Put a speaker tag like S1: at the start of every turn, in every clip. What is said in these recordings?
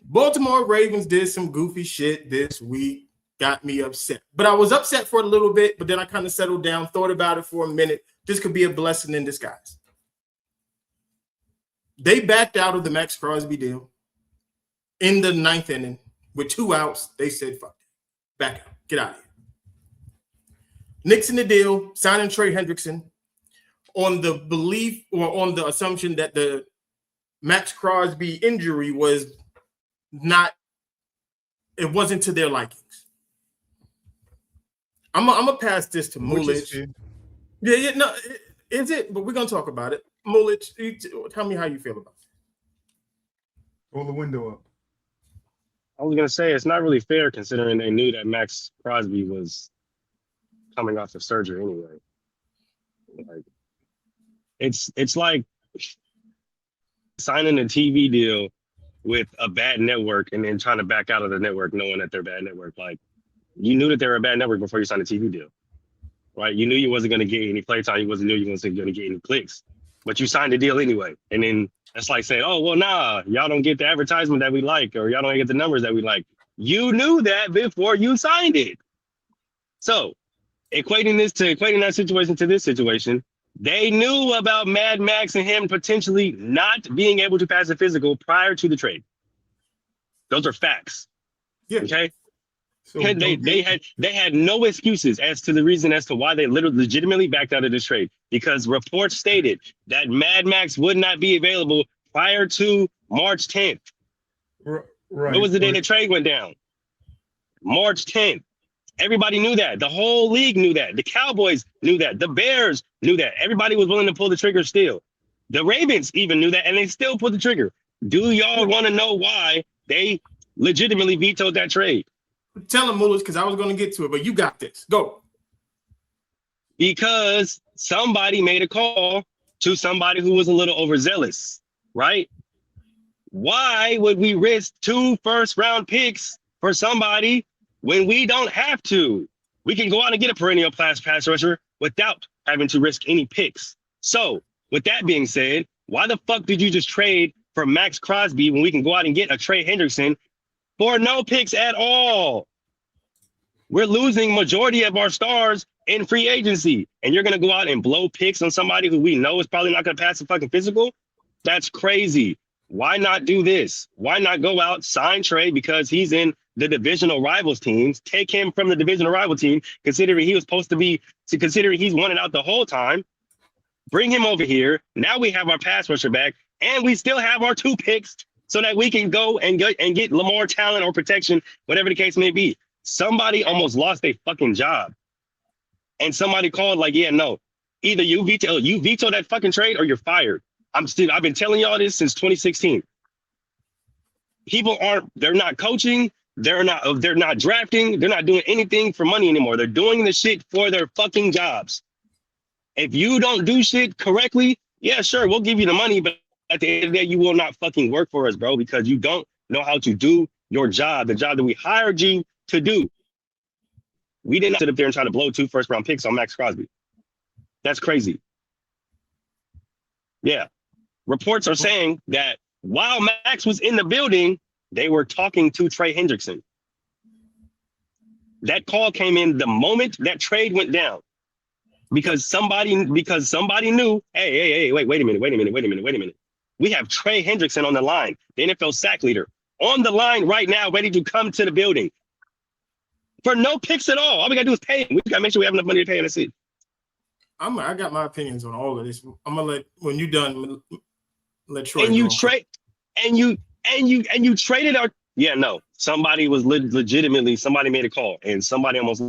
S1: Baltimore Ravens did some goofy shit this week, got me upset. But I was upset for a little bit, but then I kind of settled down, thought about it for a minute. This could be a blessing in disguise. They backed out of the Maxx Crosby deal in the 9th inning with 2 outs. They said, fuck it. Back out. Get out of here. Nixing the deal, signing Trey Hendrickson on the belief or on the assumption that the Maxx Crosby injury was not, it wasn't to their likings. I'm gonna pass this to Mulich. Yeah, no, is it? But we're gonna talk about it. Mulich, tell me how you feel about it.
S2: Pull the window up.
S3: I was gonna say it's not really fair considering they knew that Maxx Crosby was coming off of surgery anyway. Like, it's like signing a TV deal with a bad network and then trying to back out of the network knowing that they're a bad network. Like, you knew that they were a bad network before you signed a TV deal, right? You knew you wasn't going to get any playtime. You wasn't knew you wasn't going to get any clicks, but you signed a deal anyway. And then it's like saying, oh, well, nah, y'all don't get the advertisement that we like, or y'all don't get the numbers that we like. You knew that before you signed it. So equating that situation to this situation, they knew about Mad Max and him potentially not being able to pass a physical prior to the trade. Those are facts.
S1: Yeah.
S3: Okay.
S1: So
S3: they had no excuses as to the reason as to why they legitimately backed out of this trade, because reports stated that Mad Max would not be available prior to March 10th.
S2: Right.
S3: What was the day the trade went down? March 10th. Everybody knew that. The whole league knew that. The Cowboys knew that. The Bears knew that. Everybody was willing to pull the trigger still. The Ravens even knew that, and they still pulled the trigger. Do y'all want to know why they legitimately vetoed that trade?
S1: Tell him, Mullers, because I was going to get to it, but you got this. Go.
S3: Because somebody made a call to somebody who was a little overzealous, right? Why would we risk 2 first-round picks for somebody when we don't have to? We can go out and get a perennial pass rusher without having to risk any picks. So, with that being said, why the fuck did you just trade for Maxx Crosby when we can go out and get a Trey Hendrickson for no picks at all? We're losing majority of our stars in free agency, and you're going to go out and blow picks on somebody who we know is probably not going to pass the fucking physical? That's crazy. Why not do this? Why not go out, sign Trey because he's in the divisional rivals teams, take him from the divisional rival team, considering he was supposed to be, considering he's won it out the whole time, bring him over here. Now we have our pass rusher back, and we still have our 2 picks so that we can go and get Lamar talent or protection, whatever the case may be. Somebody almost lost their fucking job. And somebody called like, yeah, no, either you veto that fucking trade or you're fired. I've been telling y'all this since 2016. People they're not coaching, they're not drafting, they're not doing anything for money anymore. They're doing the shit for their fucking jobs. If you don't do shit correctly, yeah, sure, we'll give you the money, but at the end of the day, you will not fucking work for us, bro, because you don't know how to do your job, the job that we hired you to do. We didn't sit up there and try to blow 2 first-round picks on Maxx Crosby. That's crazy. Yeah. Reports are saying that while Max was in the building, they were talking to Trey Hendrickson. That call came in the moment that trade went down. Because somebody knew, hey, wait a minute. We have Trey Hendrickson on the line, the NFL sack leader, on the line right now, ready to come to the building. For no picks at all. All we gotta do is pay him. We gotta make sure we have enough money to pay him. That's it.
S1: I got my opinions on all of this. I'm gonna let, when you're done, let Troy.
S3: And you traded our. Yeah, no. Somebody was legitimately. Somebody made a call, and somebody almost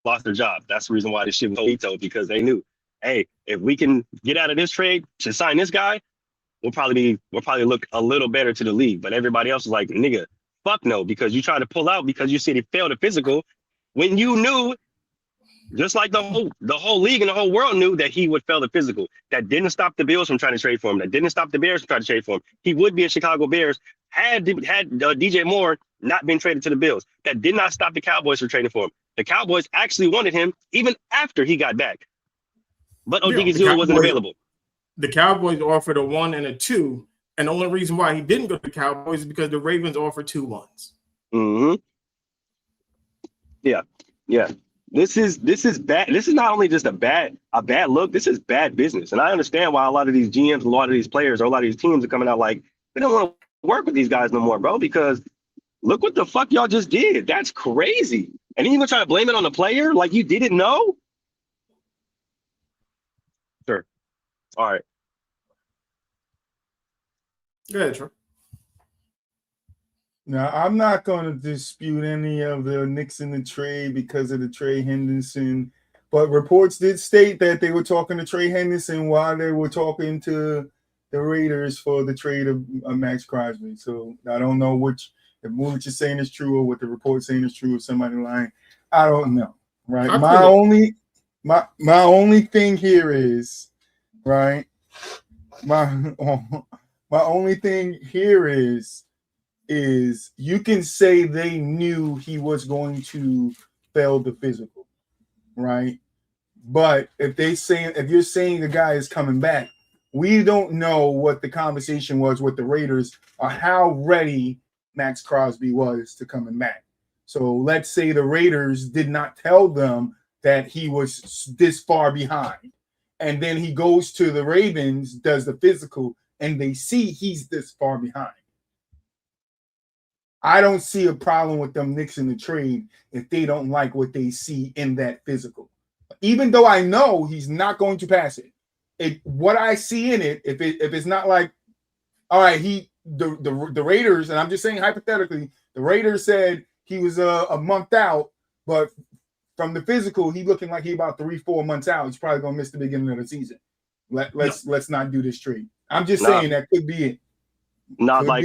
S3: lost their job. That's the reason why this shit was vetoed, because they knew, hey, if we can get out of this trade to sign this guy, we'll probably look a little better to the league. But everybody else was like, nigga, fuck no, because you tried to pull out because you said he failed a physical when you knew, just like the whole league and the whole world knew, that he would fail the physical. That didn't stop the Bills from trying to trade for him. That didn't stop the Bears from trying to trade for him. He would be a Chicago Bears had DJ Moore not been traded to the Bills. That did not stop the Cowboys from trading for him. The Cowboys actually wanted him even after he got back. But Odigizua wasn't available.
S1: The Cowboys offered a 1 and a 2 And the only reason why he didn't go to the Cowboys is because the Ravens offered 2 months.
S3: Mm-hmm. Yeah. This is bad. This is not only just a bad look. This is bad business. And I understand why a lot of these GMs, a lot of these players, or a lot of these teams are coming out like they don't want to work with these guys no more, bro. Because look what the fuck y'all just did. That's crazy. And then you're gonna try to blame it on the player like you didn't know. Sure. All right.
S1: Go ahead, Troy.
S2: Now, I'm not going to dispute any of the Nixon trade because of the Trey Henderson, but reports did state that they were talking to Trey Henderson while they were talking to the Raiders for the trade of Maxx Crosby. So I don't know if what you're saying is true or what the report's saying is true, or somebody lying. I don't know, right? My only thing here is, right? My only thing here is you can say they knew he was going to fail the physical, right? But if you're saying the guy is coming back, we don't know what the conversation was with the Raiders or how ready Maxx Crosby was to coming back. So let's say the Raiders did not tell them that he was this far behind. And then he goes to the Ravens, does the physical, and they see he's this far behind. I don't see a problem with them nixing the trade if they don't like what they see in that physical. Even though I know he's not going to pass it. What I see in it, if it's not like, all right, the Raiders, and I'm just saying hypothetically, the Raiders said he was a month out, but from the physical, he's looking like he's about 3-4 months out. He's probably gonna miss the beginning of the season. Let's not do this trade. I'm just saying that could be it.
S3: Not like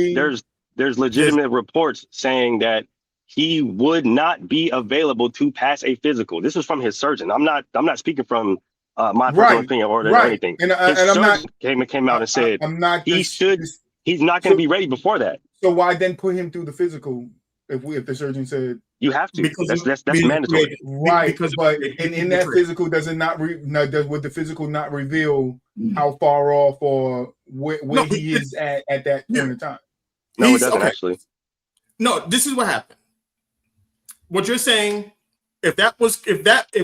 S3: there's legitimate reports saying that he would not be available to pass a physical. This is from his surgeon. I'm not speaking from my personal opinion or anything.
S2: And
S3: his
S2: I'm not
S3: came out and said he's not going to be ready before that.
S2: So why then put him through the physical if the surgeon said
S3: you have to?
S1: Because
S3: that's mandatory,
S2: right? But in that physical, does it not? Would the physical not reveal how far off or where he is at that point in time?
S3: No, it doesn't actually.
S1: No, this is what happened. What you're saying, if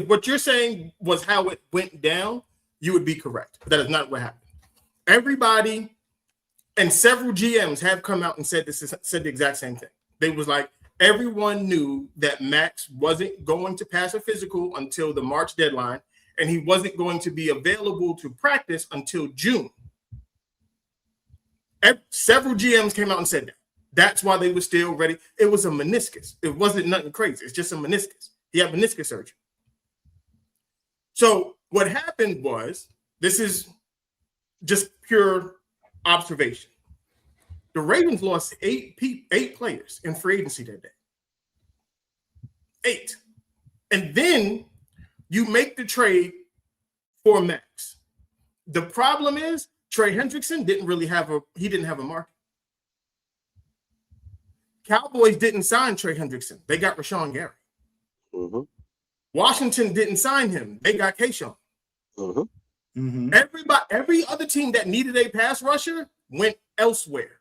S1: what you're saying was how it went down, you would be correct. That is not what happened. Everybody and several GMs have come out and said the exact same thing. They was like, everyone knew that Max wasn't going to pass a physical until the March deadline, and he wasn't going to be available to practice until June. Several GMs came out and said that. That's why they were still ready. It was a meniscus. It wasn't nothing crazy. It's just a meniscus. He had meniscus surgery. So what happened was, this is just pure observation. The Ravens lost eight players in free agency that day. 8. And then you make the trade for Max. The problem is Trey Hendrickson didn't have a market. Cowboys didn't sign Trey Hendrickson. They got Rashawn Gary.
S3: Mm-hmm.
S1: Washington didn't sign him. They got Kayshawn.
S3: Mm-hmm.
S2: Mm-hmm.
S1: Every other team that needed a pass rusher went elsewhere.